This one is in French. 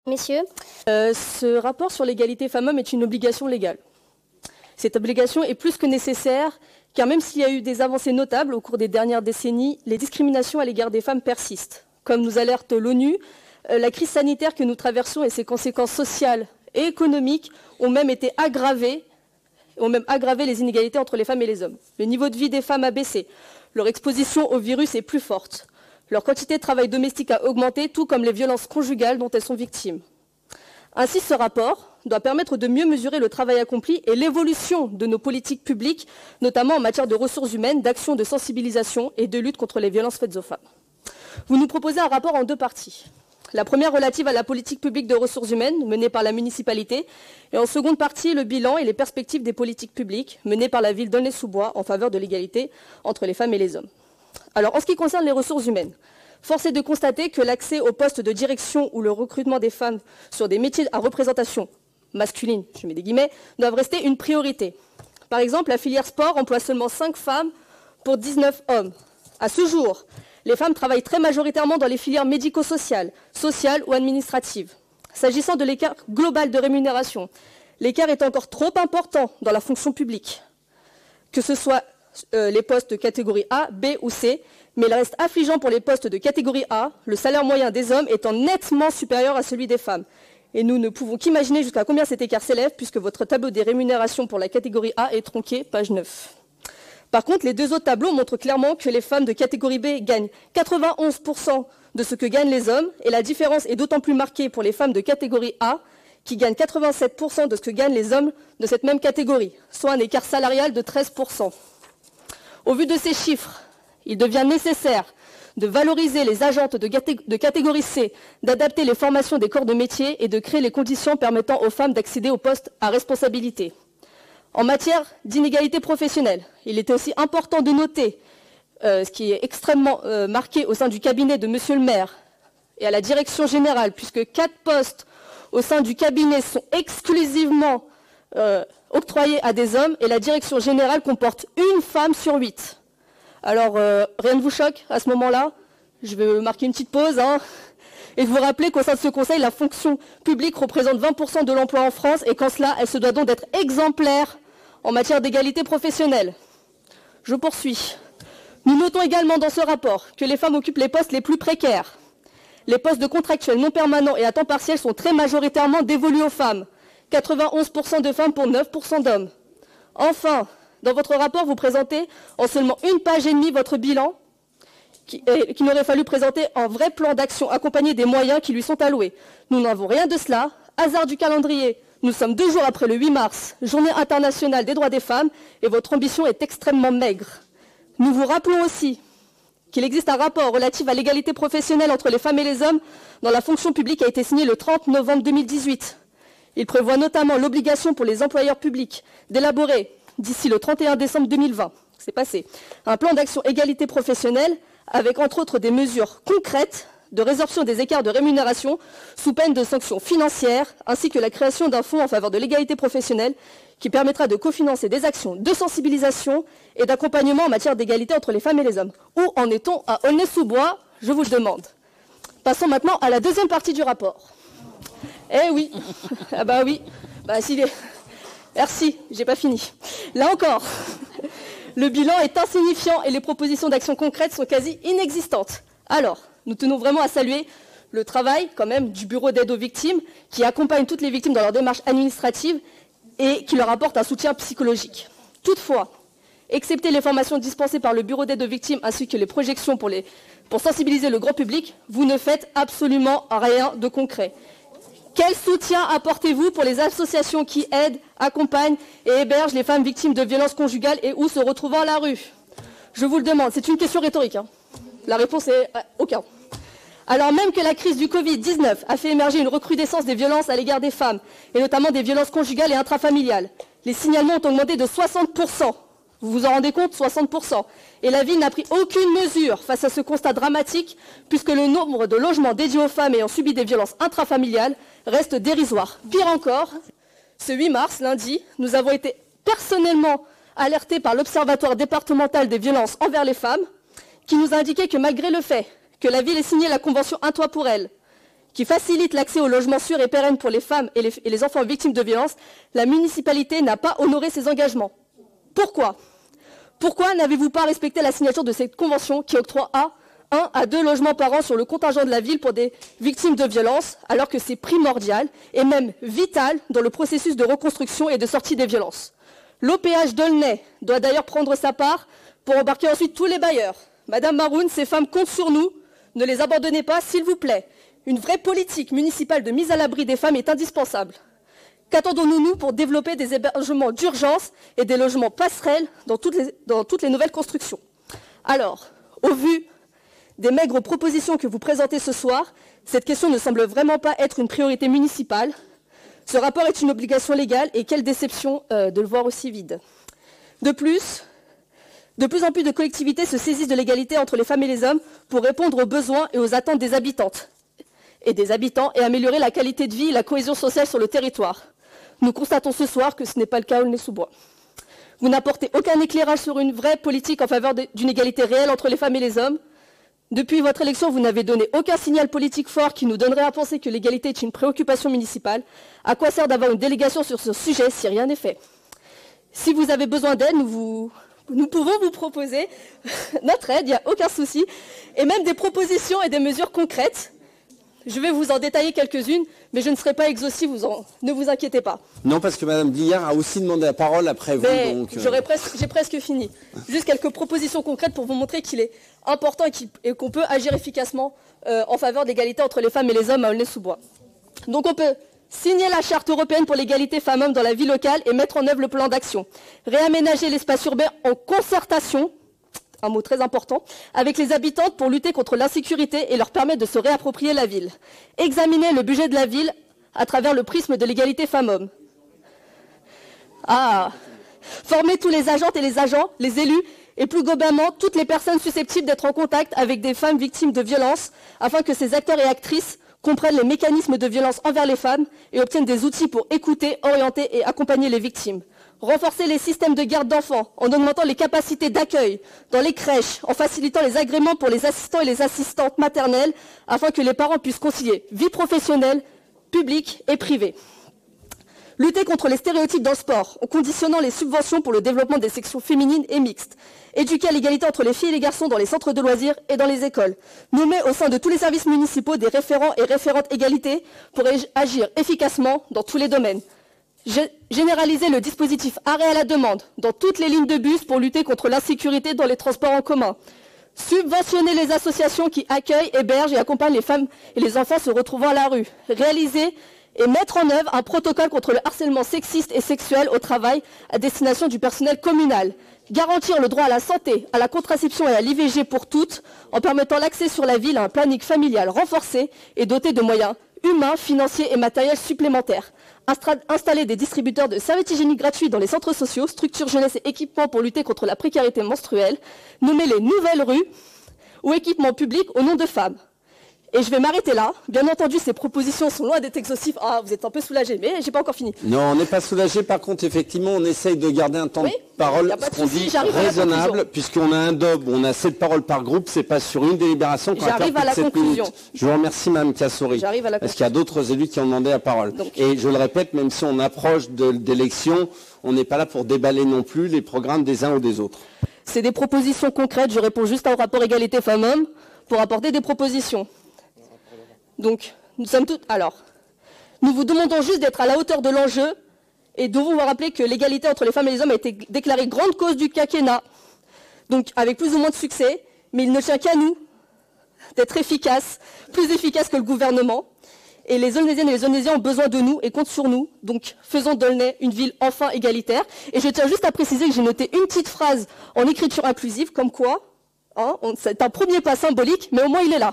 Messieurs, Ce rapport sur l'égalité femmes-hommes est une obligation légale. Cette obligation est plus que nécessaire, car même s'il y a eu des avancées notables au cours des dernières décennies, les discriminations à l'égard des femmes persistent. Comme nous alerte l'ONU, la crise sanitaire que nous traversons et ses conséquences sociales et économiques ont même aggravé les inégalités entre les femmes et les hommes. Le niveau de vie des femmes a baissé, leur exposition au virus est plus forte. Leur quantité de travail domestique a augmenté, tout comme les violences conjugales dont elles sont victimes. Ainsi, ce rapport doit permettre de mieux mesurer le travail accompli et l'évolution de nos politiques publiques, notamment en matière de ressources humaines, d'action de sensibilisation et de lutte contre les violences faites aux femmes. Vous nous proposez un rapport en deux parties. La première relative à la politique publique de ressources humaines menée par la municipalité, et en seconde partie, le bilan et les perspectives des politiques publiques menées par la ville d'Aulnay-sous-Bois en faveur de l'égalité entre les femmes et les hommes. Alors, en ce qui concerne les ressources humaines, force est de constater que l'accès aux postes de direction ou le recrutement des femmes sur des métiers à représentation masculine, je mets des guillemets, doivent rester une priorité. Par exemple, la filière sport emploie seulement 5 femmes pour 19 hommes. À ce jour, les femmes travaillent très majoritairement dans les filières médico-sociales, sociales ou administratives. S'agissant de l'écart global de rémunération, l'écart est encore trop important dans la fonction publique, que ce soit les postes de catégorie A, B ou C, mais il reste affligeant pour les postes de catégorie A, le salaire moyen des hommes étant nettement supérieur à celui des femmes. Et nous ne pouvons qu'imaginer jusqu'à combien cet écart s'élève, puisque votre tableau des rémunérations pour la catégorie A est tronqué, page 9. Par contre, les deux autres tableaux montrent clairement que les femmes de catégorie B gagnent 91% de ce que gagnent les hommes, et la différence est d'autant plus marquée pour les femmes de catégorie A, qui gagnent 87% de ce que gagnent les hommes de cette même catégorie, soit un écart salarial de 13%. Au vu de ces chiffres, il devient nécessaire de valoriser les agentes de catégorie C, d'adapter les formations des corps de métier et de créer les conditions permettant aux femmes d'accéder aux postes à responsabilité. En matière d'inégalité professionnelle, il était aussi important de noter ce qui est extrêmement marqué au sein du cabinet de Monsieur le maire et à la direction générale, puisque 4 postes au sein du cabinet sont exclusivement octroyés à des hommes et la direction générale comporte une femme sur 8. Alors, rien ne vous choque à ce moment-là. Je vais marquer une petite pause et vous rappeler qu'au sein de ce conseil, la fonction publique représente 20% de l'emploi en France et qu'en cela, elle se doit donc d'être exemplaire en matière d'égalité professionnelle. Je poursuis. Nous notons également dans ce rapport que les femmes occupent les postes les plus précaires. Les postes de contractuels non permanents et à temps partiel sont très majoritairement dévolus aux femmes. 91% de femmes pour 9% d'hommes. Enfin, dans votre rapport, vous présentez en seulement une page et demie votre bilan qu'il aurait fallu présenter un vrai plan d'action accompagné des moyens qui lui sont alloués. Nous n'avons rien de cela. Hasard du calendrier, nous sommes 2 jours après le 8 mars, journée internationale des droits des femmes, et votre ambition est extrêmement maigre. Nous vous rappelons aussi qu'il existe un rapport relatif à l'égalité professionnelle entre les femmes et les hommes dans la fonction publique qui a été signé le 30 novembre 2018. Il prévoit notamment l'obligation pour les employeurs publics d'élaborer, d'ici le 31 décembre 2020, c'est passé, un plan d'action égalité professionnelle avec entre autres des mesures concrètes de résorption des écarts de rémunération sous peine de sanctions financières, ainsi que la création d'un fonds en faveur de l'égalité professionnelle qui permettra de cofinancer des actions de sensibilisation et d'accompagnement en matière d'égalité entre les femmes et les hommes. Où en est-on à Aulnay-sous-Bois, je vous le demande. Passons maintenant à la deuxième partie du rapport. Eh oui, ah bah oui, bah si les... Merci, j'ai pas fini. Là encore, le bilan est insignifiant et les propositions d'action concrètes sont quasi inexistantes. Alors, nous tenons vraiment à saluer le travail quand même du bureau d'aide aux victimes qui accompagne toutes les victimes dans leur démarche administrative et qui leur apporte un soutien psychologique. Toutefois, excepté les formations dispensées par le bureau d'aide aux victimes ainsi que les projections pour sensibiliser le grand public, vous ne faites absolument rien de concret. Quel soutien apportez-vous pour les associations qui aident, accompagnent et hébergent les femmes victimes de violences conjugales et ou se retrouvant à la rue? Je vous le demande, c'est une question rhétorique. La réponse est aucun. Alors même que la crise du Covid-19 a fait émerger une recrudescence des violences à l'égard des femmes, et notamment des violences conjugales et intrafamiliales, les signalements ont augmenté de 60%. Vous vous en rendez compte, 60%. Et la ville n'a pris aucune mesure face à ce constat dramatique, puisque le nombre de logements dédiés aux femmes ayant subi des violences intrafamiliales reste dérisoire. Pire encore, ce 8 mars, lundi, nous avons été personnellement alertés par l'Observatoire départemental des violences envers les femmes, qui nous a indiqué que malgré le fait que la ville ait signé la convention Un toit pour elles, qui facilite l'accès au logement sûr et pérenne pour les femmes et les enfants victimes de violences, la municipalité n'a pas honoré ses engagements. Pourquoi ? Pourquoi n'avez-vous pas respecté la signature de cette convention qui octroie 1 à 2 logements par an sur le contingent de la ville pour des victimes de violences, alors que c'est primordial et même vital dans le processus de reconstruction et de sortie des violences. L'OPH d'Aulnay doit d'ailleurs prendre sa part pour embarquer ensuite tous les bailleurs. Madame Maroun, ces femmes comptent sur nous, ne les abandonnez pas, s'il vous plaît. Une vraie politique municipale de mise à l'abri des femmes est indispensable. Qu'attendons-nous, nous, pour développer des hébergements d'urgence et des logements passerelles dans toutes les nouvelles constructions? Alors, au vu des maigres propositions que vous présentez ce soir, cette question ne semble vraiment pas être une priorité municipale. Ce rapport est une obligation légale et quelle déception de le voir aussi vide. De plus en plus de collectivités se saisissent de l'égalité entre les femmes et les hommes pour répondre aux besoins et aux attentes des habitantes et des habitants et améliorer la qualité de vie et la cohésion sociale sur le territoire. Nous constatons ce soir que ce n'est pas le cas à Aulnay-sous-Bois. Vous n'apportez aucun éclairage sur une vraie politique en faveur d'une égalité réelle entre les femmes et les hommes. Depuis votre élection, vous n'avez donné aucun signal politique fort qui nous donnerait à penser que l'égalité est une préoccupation municipale. À quoi sert d'avoir une délégation sur ce sujet si rien n'est fait? Si vous avez besoin d'aide, nous pouvons vous proposer notre aide, il n'y a aucun souci, et même des propositions et des mesures concrètes. Je vais vous en détailler quelques-unes, mais je ne serai pas exhaustive, ne vous inquiétez pas. Non, parce que Mme Guillard a aussi demandé la parole après mais vous. J'ai presque fini. Juste quelques propositions concrètes pour vous montrer qu'il est important et qu'on peut agir efficacement en faveur de l'égalité entre les femmes et les hommes à Aulnay-sous-Bois. Donc on peut signer la charte européenne pour l'égalité femmes-hommes dans la vie locale et mettre en œuvre le plan d'action. Réaménager l'espace urbain en concertation, un mot très important, avec les habitantes pour lutter contre l'insécurité et leur permettre de se réapproprier la ville. Examiner le budget de la ville à travers le prisme de l'égalité femmes-hommes. Former tous les agentes et les agents, les élus et plus globalement toutes les personnes susceptibles d'être en contact avec des femmes victimes de violences afin que ces acteurs et actrices comprennent les mécanismes de violence envers les femmes et obtiennent des outils pour écouter, orienter et accompagner les victimes. Renforcer les systèmes de garde d'enfants en augmentant les capacités d'accueil dans les crèches, en facilitant les agréments pour les assistants et les assistantes maternelles afin que les parents puissent concilier vie professionnelle, publique et privée. Lutter contre les stéréotypes dans le sport en conditionnant les subventions pour le développement des sections féminines et mixtes. Éduquer à l'égalité entre les filles et les garçons dans les centres de loisirs et dans les écoles. Nommer au sein de tous les services municipaux des référents et référentes égalité pour agir efficacement dans tous les domaines. Généraliser le dispositif arrêt à la demande dans toutes les lignes de bus pour lutter contre l'insécurité dans les transports en commun. Subventionner les associations qui accueillent, hébergent et accompagnent les femmes et les enfants se retrouvant à la rue. Réaliser et mettre en œuvre un protocole contre le harcèlement sexiste et sexuel au travail à destination du personnel communal. Garantir le droit à la santé, à la contraception et à l'IVG pour toutes en permettant l'accès sur la ville à un planning familial renforcé et doté de moyens humains, financiers et matériels supplémentaires. Installer des distributeurs de serviettes hygiéniques gratuits dans les centres sociaux, structures jeunesse et équipements pour lutter contre la précarité menstruelle. Nommer les nouvelles rues ou équipements publics au nom de femmes. Et je vais m'arrêter là. Bien entendu, ces propositions sont loin d'être exhaustives. Vous êtes un peu soulagés, mais j'ai pas encore fini. Non, on n'est pas soulagés. Par contre, effectivement, on essaye de garder un temps de parole, ce qu'on dit raisonnable, puisqu'on a un DOB, on a 7 paroles par groupe, c'est pas sur une délibération qu'on va faire plus de 7 minutes. Je vous remercie, Mme Kassouri. Parce qu'il y a d'autres élus qui ont demandé la parole. Et je le répète, même si on approche d'élections, on n'est pas là pour déballer non plus les programmes des uns ou des autres. C'est des propositions concrètes. Je réponds juste au rapport égalité femmes-hommes pour apporter des propositions. Donc, nous vous demandons juste d'être à la hauteur de l'enjeu et de vous rappeler que l'égalité entre les femmes et les hommes a été déclarée grande cause du quinquennat, donc avec plus ou moins de succès, mais il ne tient qu'à nous d'être efficaces, plus efficaces que le gouvernement. Et les Aulnaysiennes et les Aulnaysiens ont besoin de nous et comptent sur nous. Donc, faisons d'Aulnay une ville enfin égalitaire. Et je tiens juste à préciser que j'ai noté une petite phrase en écriture inclusive, comme quoi, c'est un premier pas symbolique, mais au moins il est là.